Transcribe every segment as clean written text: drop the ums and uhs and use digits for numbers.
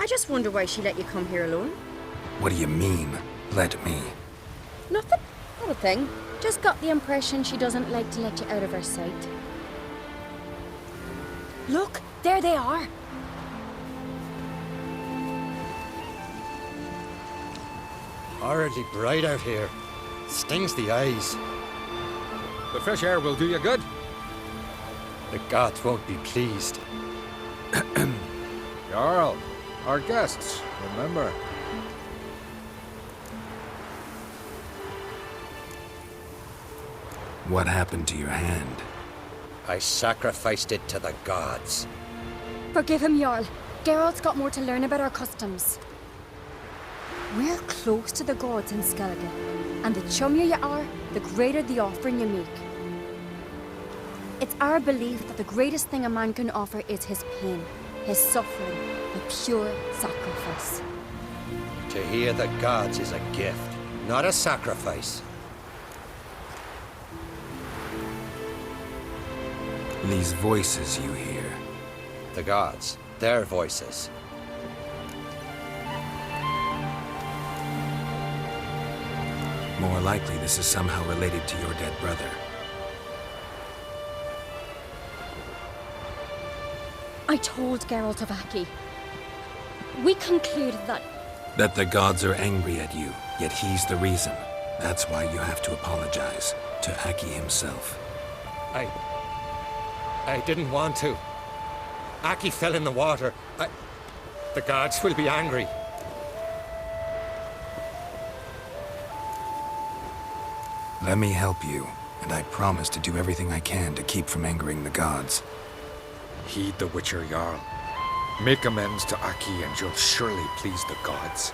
I just wonder why she let you come here alone. What do you mean, let me? Nothing. Not a thing. Just got the impression she doesn't like to let you out of her sight. Look, there they are. Horridly bright out here. Stings the eyes. The fresh air will do you good. The gods won't be pleased. Jarl, our guests, remember. What happened to your hand? I sacrificed it to the gods. Forgive him, Jarl. Geralt's got more to learn about our customs. We're close to the gods in Skellige, and the chummier you are, the greater the offering you make. It's our belief that the greatest thing a man can offer is his pain, his suffering, a pure sacrifice. To hear the gods is a gift, not a sacrifice. These voices you hear. The gods, their voices. More likely this is somehow related to your dead brother. I told Geralt of Aki. We concluded that... That the gods are angry at you, yet he's the reason. That's why you have to apologize to Aki himself. I didn't want to. Aki fell in the water. The gods will be angry. Let me help you, and I promise to do everything I can to keep from angering the gods. Heed the Witcher Jarl. Make amends to Aki and you'll surely please the gods.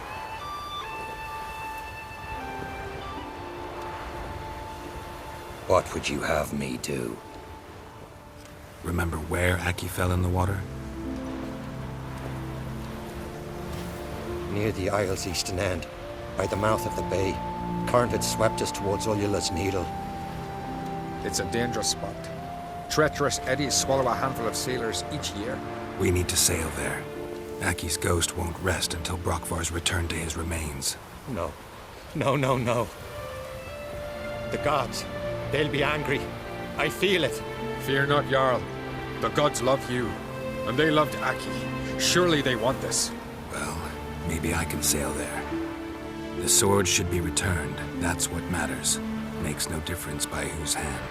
What would you have me do? Remember where Aki fell in the water? Near the Isle's eastern end, by the mouth of the bay. Current had swept us towards Ullula's Needle. It's a dangerous spot. Treacherous eddies swallow a handful of sailors each year. We need to sail there. Aki's ghost won't rest until Brokvar's returned to his remains. No. No. The gods, they'll be angry. I feel it. Fear not, Jarl. The gods love you, and they loved Aki. Surely they want this. Well, maybe I can sail there. The sword should be returned. That's what matters. Makes no difference by whose hand.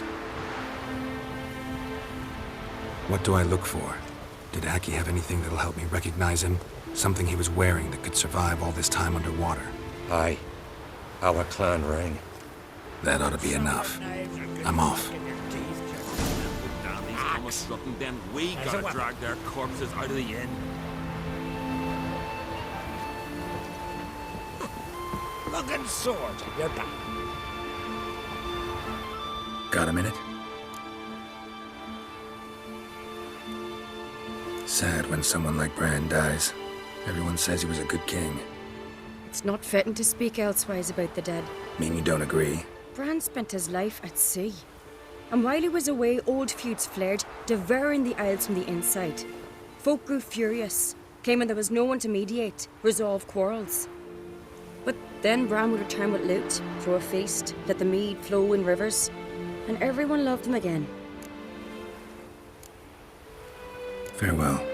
What do I look for? Did Aki have anything that'll help me recognize him? Something he was wearing that could survive all this time underwater? Aye. Our clan ring. That ought to be enough. I'm off. Then we gotta drag their corpses out of the inn. Fucking sword, you're back. Got a minute? Sad when someone like Bran dies. Everyone says he was a good king. It's not fitting to speak elsewise about the dead. Mean you don't agree? Bran spent his life at sea. And while he was away, old feuds flared, devouring the Isles from the inside. Folk grew furious, claiming there was no one to mediate, resolve quarrels. But then Bran would return with loot, throw a feast, let the mead flow in rivers, and everyone loved him again. Farewell.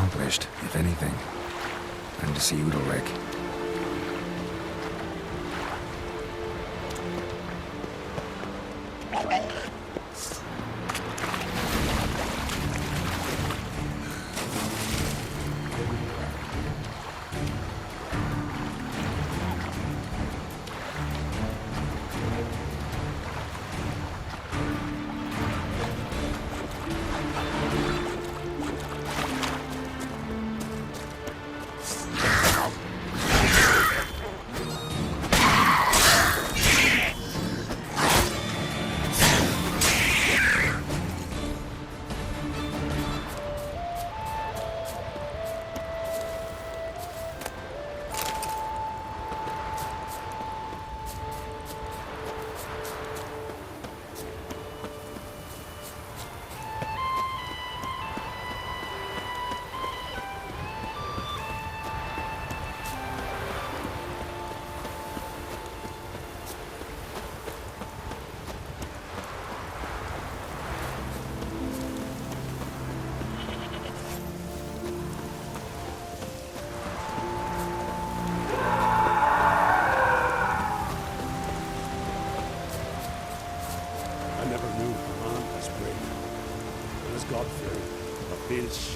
accomplished, if anything. Time to see Udalric.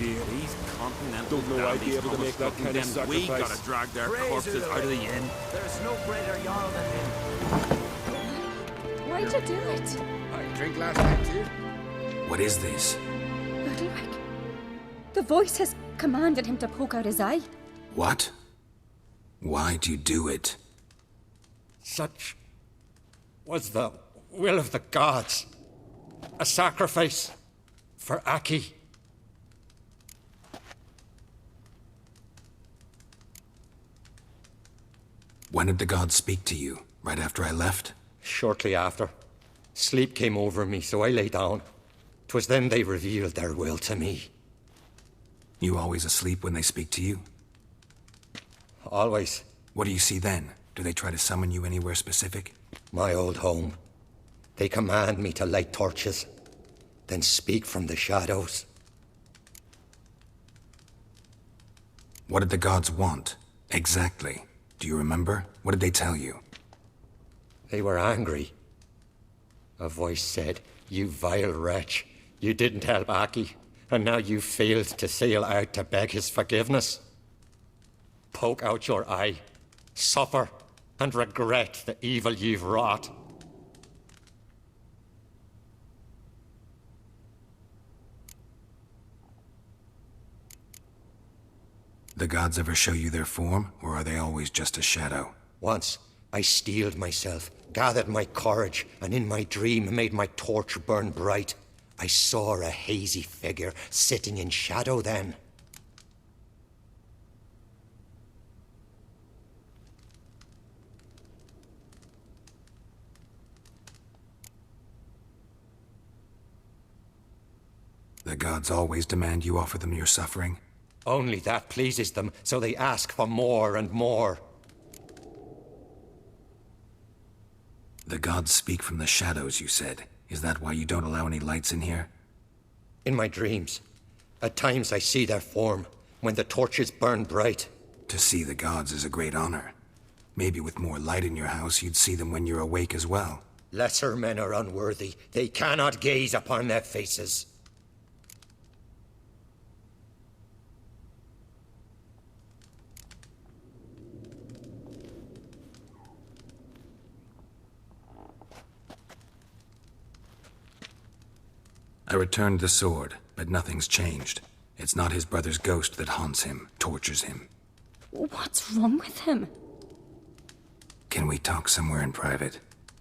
These continental Don't know I'd be able to make that kind of then we sacrifice. gotta drag their Praise corpses out of the inn. There's no greater Jarl than him. Why'd you do it? I drink last night too. What is this? Udalric. The voice has commanded him to poke out his eye. What? Why'd you do it? Such was the will of the gods. A sacrifice for Aki. When did the gods speak to you? Right after I left? Shortly after, sleep came over me, so I lay down. 'Twas then they revealed their will to me. You always asleep when they speak to you? Always. What do you see then? Do they try to summon you anywhere specific? My old home. They command me to light torches, then speak from the shadows. What did the gods want? Exactly. Do you remember? What did they tell you? They were angry. A voice said, "You vile wretch, you didn't help Aki, and now you failed to sail out to beg his forgiveness. Poke out your eye, suffer, and regret the evil you've wrought." The gods ever show you their form, or are they always just a shadow? Once, I steeled myself, gathered my courage, and in my dream made my torch burn bright. I saw a hazy figure sitting in shadow then. The gods always demand you offer them your suffering? Only that pleases them, so they ask for more and more. The gods speak from the shadows, you said. Is that why you don't allow any lights in here? In my dreams, at times I see their form, when the torches burn bright. To see the gods is a great honor. Maybe with more light in your house, you'd see them when you're awake as well. Lesser men are unworthy. They cannot gaze upon their faces. I returned the sword, but nothing's changed. It's not his brother's ghost that haunts him, tortures him. What's wrong with him? Can we talk somewhere in private?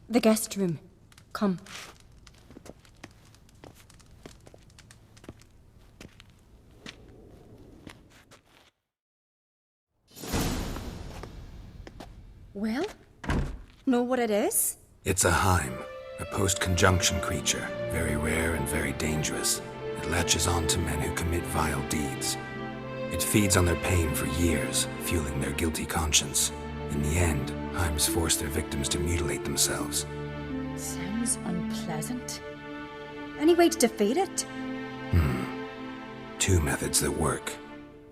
The guest room. Come. Well, know what it is? It's a Heim, a post-conjunction creature, very rare and very dangerous. It latches on to men who commit vile deeds. It feeds on their pain for years, fueling their guilty conscience. In the end, Heims force their victims to mutilate themselves. Sounds unpleasant. Any way to defeat it? Two methods that work.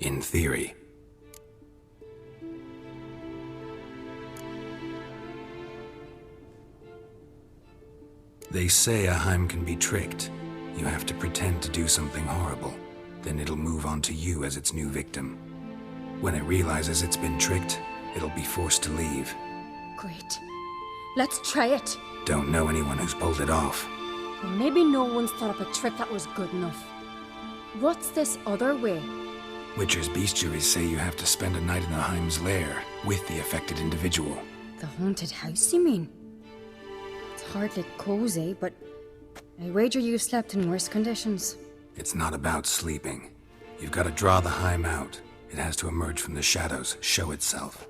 In theory. They say a Heim can be tricked. You have to pretend to do something horrible. Then it'll move on to you as its new victim. When it realizes it's been tricked, it'll be forced to leave. Great. Let's try it. Don't know anyone who's pulled it off. Well, maybe no one's thought up a trick that was good enough. What's this other way? Witcher's bestiaries say you have to spend a night in the Heim's lair with the affected individual. The haunted house, you mean? It's hardly cozy, but I wager you've slept in worse conditions. It's not about sleeping. You've got to draw the Heim out. It has to emerge from the shadows, show itself.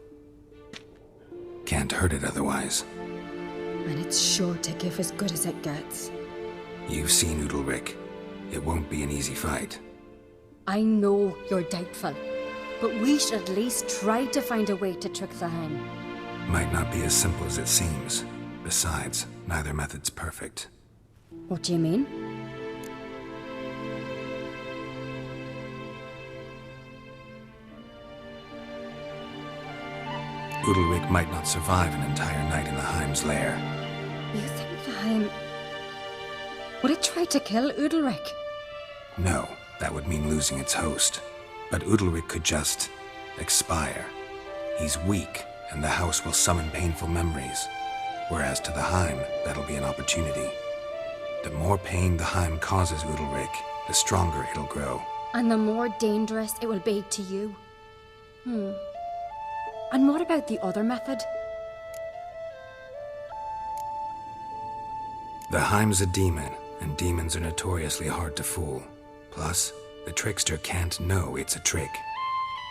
Can't hurt it otherwise. And it's sure to give as good as it gets. You've seen Udalric. It won't be an easy fight. I know you're doubtful, but we should at least try to find a way to trick the Heim. Might not be as simple as it seems. Besides, neither method's perfect. What do you mean? Udalric might not survive an entire night in the Heim's lair. You think the Heim... Would it try to kill Udalric? No, that would mean losing its host. But Udalric could just... expire. He's weak, and the house will summon painful memories. Whereas to the Heim, that'll be an opportunity. The more pain the Heim causes Udalric, the stronger it'll grow. And the more dangerous it will be to you. And what about the other method? The Heim's a demon, and demons are notoriously hard to fool. Plus, the trickster can't know it's a trick.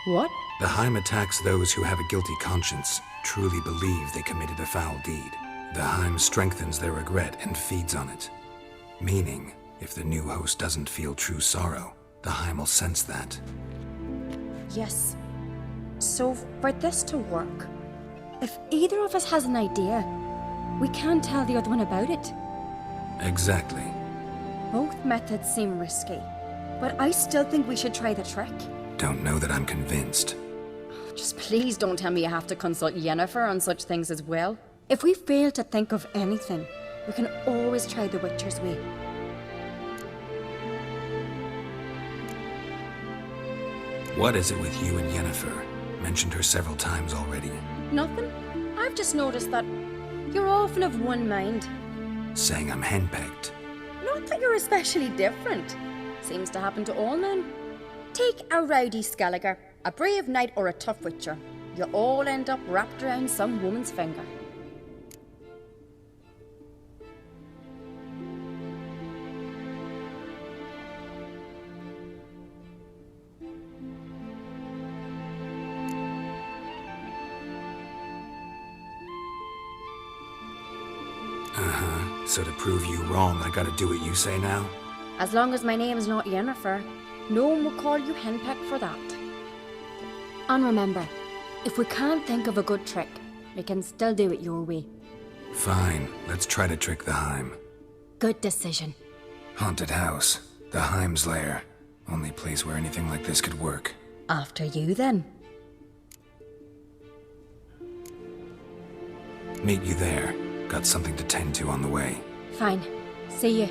What? The Heim attacks those who have a guilty conscience, truly believe they committed a foul deed. The Heim strengthens their regret and feeds on it. Meaning, if the new host doesn't feel true sorrow, the Heim will sense that. Yes. So, for this to work, if either of us has an idea, we can't tell the other one about it. Exactly. Both methods seem risky, but I still think we should try the trick. Don't know that I'm convinced. Just please don't tell me you have to consult Yennefer on such things as well. If we fail to think of anything, we can always try the Witcher's way. What is it with you and Yennefer? Mentioned her several times already. Nothing. I've just noticed that you're often of one mind. Saying I'm henpecked. Not that you're especially different. Seems to happen to all men. Take a rowdy Skelliger, a brave knight or a tough witcher. You all end up wrapped around some woman's finger. So to prove you wrong, I gotta do what you say now? As long as my name's not Yennefer, no one will call you henpecked for that. And remember, if we can't think of a good trick, we can still do it your way. Fine, let's try to trick the Heim. Good decision. Haunted house. The Heim's lair. Only place where anything like this could work. After you, then. Meet you there. Got something to tend to on the way. Fine. See you.